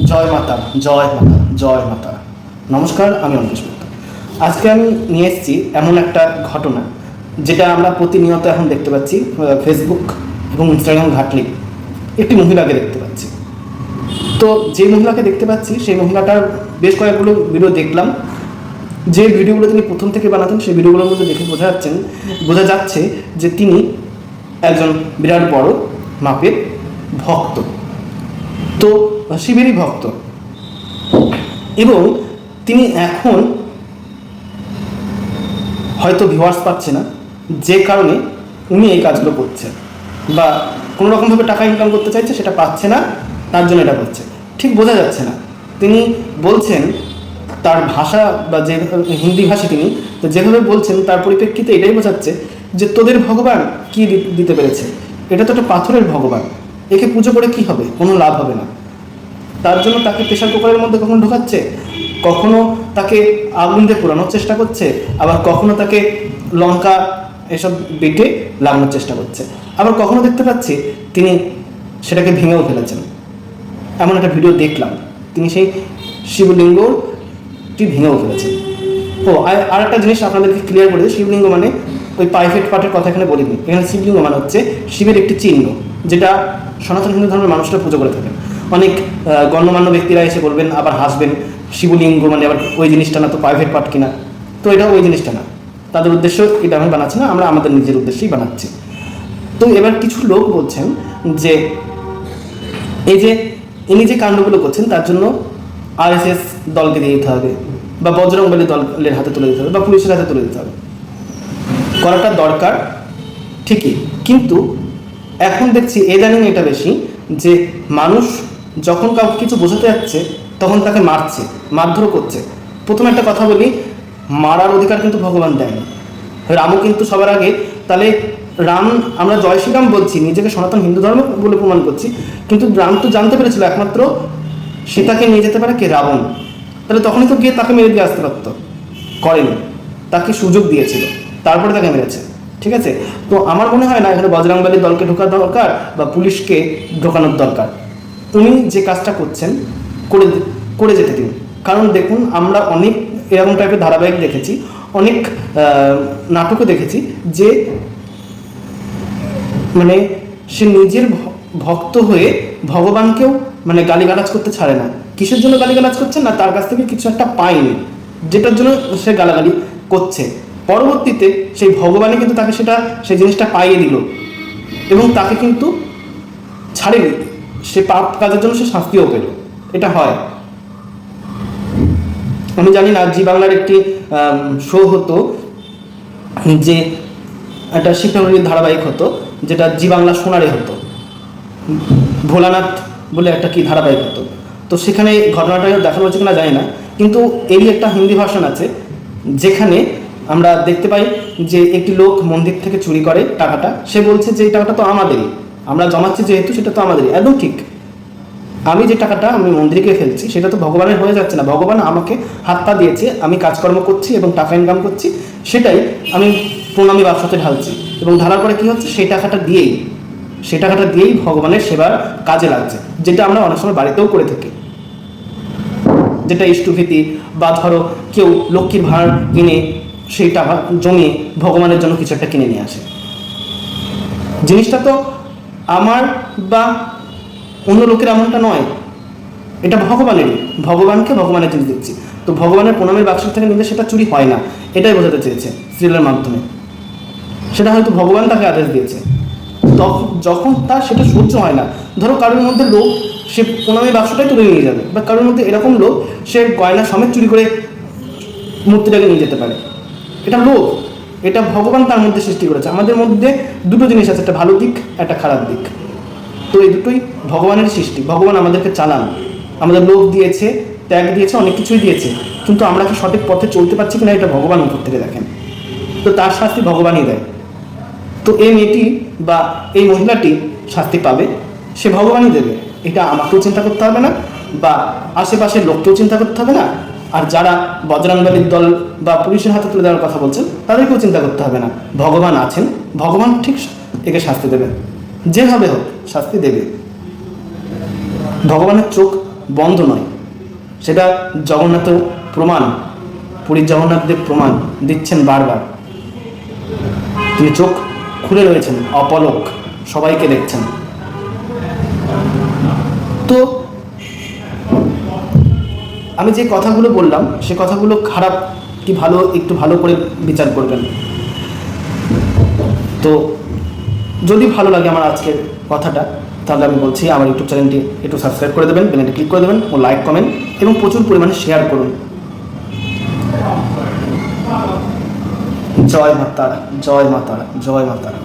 জয় মাতা, জয় মাতা, জয় মাতা। নমস্কার, আমি অঙ্কেশ মিত্র। আজকে আমি নিয়ে এসেছি এমন একটা ঘটনা যেটা আমরা প্রতিনিয়ত এখন দেখতে পাচ্ছি। ফেসবুক এবং ইনস্টাগ্রাম ঘাটলে একটি মহিলাকে দেখতে পাচ্ছি। তো যে মহিলাকে দেখতে পাচ্ছি সেই মহিলাটার বেশ কয়েকগুলো ভিডিও দেখলাম। যে ভিডিওগুলো তিনি প্রথম থেকে বানাতেন সেই ভিডিওগুলোর মধ্যে দেখে বোঝা যাচ্ছে যে তিনি একজন বিরাট বড় মাপের ভক্ত, তো শিবেরই ভক্ত, এবং তিনি এখন হয়তো ভিউয়ার্স পাচ্ছে না, যে কারণে উনি এই কাজগুলো করছেন বা কোনো রকমভাবে টাকা ইনকাম করতে চাইছে, সেটা পাচ্ছে না, তার জন্য এটা করছে। ঠিক বোঝা যাচ্ছে না। তিনি বলছেন তার ভাষা বা যে হিন্দি ভাষী তিনি, তো যেভাবে বলছেন তার পরিপ্রেক্ষিতে এটাই বোঝাচ্ছে যে তোদের ভগবান কি দিতে পেরেছে, এটা তো একটা পাথরের ভগবান, একে পুজো করে কি হবে, কোনো লাভ হবে না। তার জন্য তাকে প্রেশার কুকারের মধ্যে কখনো ঢোকাচ্ছে, কখনো তাকে আগুন দিয়ে পোড়ানোর চেষ্টা করছে, আবার কখনো তাকে লঙ্কা এসব বেটে লাগানোর চেষ্টা করছে, আবার কখনো দেখতে পাচ্ছি তিনি সেটাকে ভেঙেও ফেলেছেন। এমন একটা ভিডিও দেখলাম, তিনি সেই শিবলিঙ্গটি ভেঙেও ফেলেছেন। আর একটা জিনিস আপনাদেরকে ক্লিয়ার করে দিই, শিবলিঙ্গ মানে ওই প্রাইভেট পার্টের কথা এখানে বলিনি। এখানে শিবলিঙ্গ মানে হচ্ছে শিবের একটি চিহ্ন, যেটা সনাতন হিন্দু ধর্মের মানুষরা পুজো করে থাকেন। অনেক গণ্যমান্য ব্যক্তিরা এসে বলবেন, আবার হাসবেন, শিবলিঙ্গ মানে আবার ওই জিনিসটা না, তো প্রাইভেট পার্ট কিনা, তো এটা ওই জিনিসটা না। তাদের উদ্দেশ্য এটা আমি বানাচ্ছি না, আমরা আমাদের নিজের উদ্দেশ্যেই বানাচ্ছি। তো এবার কিছু লোক বলছেন যে এই যে ইনি যে কাণ্ডগুলো করছেন তার জন্য RSS দলকে দিয়ে দিতে হবে, বা বজরংবলী দলের হাতে তুলে দিতে হবে, বা পুলিশের হাতে তুলে দিতে হবে। করাটা দরকার ঠিকই, কিন্তু এখন দেখছি ইদানিং এটা বেশি যে মানুষ যখন কাউকে কিছু বোঝাতে যাচ্ছে তখন তাকে মারছে, মারধর করছে। প্রথমে একটা কথা বলি, মারার অধিকার কিন্তু ভগবান দেয়নি। রামও কিন্তু সবার আগে, তাহলে রাম, আমরা জয় শ্রীরাম বলছি, নিজেকে সনাতন হিন্দু ধর্ম বলে প্রমাণ করছি, কিন্তু রাম তো জানতে পেরেছিল একমাত্র সীতাকে নিয়ে যেতে পারে কে, রাবণ। তাহলে তখনই তো গিয়ে তাকে মেরে দিয়ে আসতে পারতো, করেনি, তাকে সুযোগ দিয়েছিল, তারপরে তাকে মেরেছে। ঠিক আছে, তো আমার মনে হয় না এখানে বজরংবলী দলকে ঢোকার দরকার বা পুলিশকে ঢোকানোর দরকার। উনি যে কাজটা করছেন করে যেতে দিন। কারণ দেখুন, আমরা অনেক এরকম টাইপের ধারাবাহিক দেখেছি, অনেক নাটকও দেখেছি যে মানে সে নিজের ভক্ত হয়ে ভগবানকেও মানে গালিগালাজ করতে ছাড়ে না। কিসের জন্য গালিগালাজ করছে না, তার কাছ থেকে কিছু একটা পায়নি, যেটার জন্য সে গালাগালি করছে। পরবর্তীতে সেই ভগবানই কিন্তু তাকে সেই জিনিসটা পাইয়ে দিল, এবং তাকে কিন্তু ছাড়েনি, সে পাপ কাজের জন্য সে শাস্তিও পেল। এটা হয়। আমি জানি না, জি বাংলার একটি শো হতো, যে একটা শিক্ষামূলক ধারাবাহিক হতো, যেটা জি বাংলা সোনারে হতো, ভোলানাথ বলে একটা কি ধারাবাহিক হতো। তো সেখানে ঘটনাটা দেখানো হচ্ছে কিনা জানি না, কিন্তু এরই একটা হিন্দি ভার্সন আছে যেখানে আমরা দেখতে পাই যে একটি লোক মন্দির থেকে চুরি করে টাকাটা, সে বলছে যে এই টাকাটা তো আমাদেরই, আমরা জমাচ্ছি যেহেতু সেটা তো আমাদেরই। একদম ঠিক, আমি যে টাকাটা আমি মন্দিরকে ফেলছি সেটা তো ভগবানের হয়ে যাচ্ছে না, ভগবান আমাকে হাত পা দিয়েছে, আমি কাজকর্ম করছি এবং টাকা ইনকাম করছি, সেটাই আমি প্রণামী বাক্সতে ঢালছি, এবং ঢালার পরে কী হচ্ছে, সেই টাকাটা দিয়েই ভগবানের সেবার কাজে লাগছে, যেটা আমরা অনেক সময় বাড়িতেও করে থাকি, যেটা ইষ্টভীতি, বা ধরো কেউ লক্ষ্মীর ভাঁড় কিনে সেই টাকা জমিয়ে ভগবানের জন্য কিছু একটা কিনে নিয়ে আসে। জিনিসটা তো আমার বা অন্য লোকের এমনটা নয়, এটা ভগবানেরই, ভগবানকে ভগবানের জিনিস দিচ্ছি, তো ভগবানের প্রণামের বাক্স থেকে নিলে সেটা চুরি হয় না, এটাই বোঝাতে চেয়েছে সিরিয়ালের মাধ্যমে। সেটা হয়তো ভগবান তাকে আদেশ দিয়েছে, যখন তার সেটা সহ্য হয় না, ধরো কারোর মধ্যে লোক সে প্রণামী বাক্সটাই তুলে নিয়ে যাবে, বা কারোর মধ্যে এরকম লোক সে গয়না সমেত চুরি করে মূর্তিটাকে নিয়ে যেতে পারে, এটা লোভ, এটা ভগবান তার মধ্যে সৃষ্টি করেছে। আমাদের মধ্যে দুটো জিনিস আছে, একটা ভালো দিক, একটা খারাপ দিক, তো এই দুটোই ভগবানের সৃষ্টি। ভগবান আমাদেরকে চালান, আমাদের লোভ দিয়েছে, ত্যাগ দিয়েছে, অনেক কিছুই দিয়েছে, কিন্তু আমরা কি সঠিক পথে চলতে পারছি কিনা এটা ভগবান উপর থেকে দেখেন, তো তার শাস্তি ভগবানই দেয়। তো এই মেয়েটি বা এই মহিলাটি শাস্তি পাবে, সে ভগবানই দেবে, এটা আমাকেও চিন্তা করতে হবে না, বা আশেপাশের লোককেও চিন্তা করতে হবে না, আর যারা বজরংবলীর দল বা পুলিশের হাতে তুলে দেওয়ার কথা বলছেন তাদেরকেও চিন্তা করতে হবে না। ভগবান আছেন, ভগবান ঠিক একে শাস্তি দেবে, যেভাবে হোক শাস্তি দেবে। ভগবানের চোখ বন্ধ নয়, সেটা জগন্নাথ প্রমাণ, পুরীর জগন্নাথদেব প্রমাণ দিচ্ছেন বারবার। তিনি চোখ খুলে রয়েছেন, অপলক, সবাইকে দেখছেন। তো আমি যে কথাগুলো বললাম সে কথাগুলো খারাপ কি ভালো একটু ভালো করে বিচার করবেন। তো যদি ভালো লাগে আমার আজকের কথাটা, তাহলে আমি বলছি আমার ইউটিউব চ্যানেলটি একটু সাবস্ক্রাইব করে দেবেন, বেলটি ক্লিক করে দেবেন ও লাইক কমেন্ট এবং প্রচুর পরিমাণে শেয়ার করুন। জয় মা তারা, জয় মা তারা, জয় মা তারা।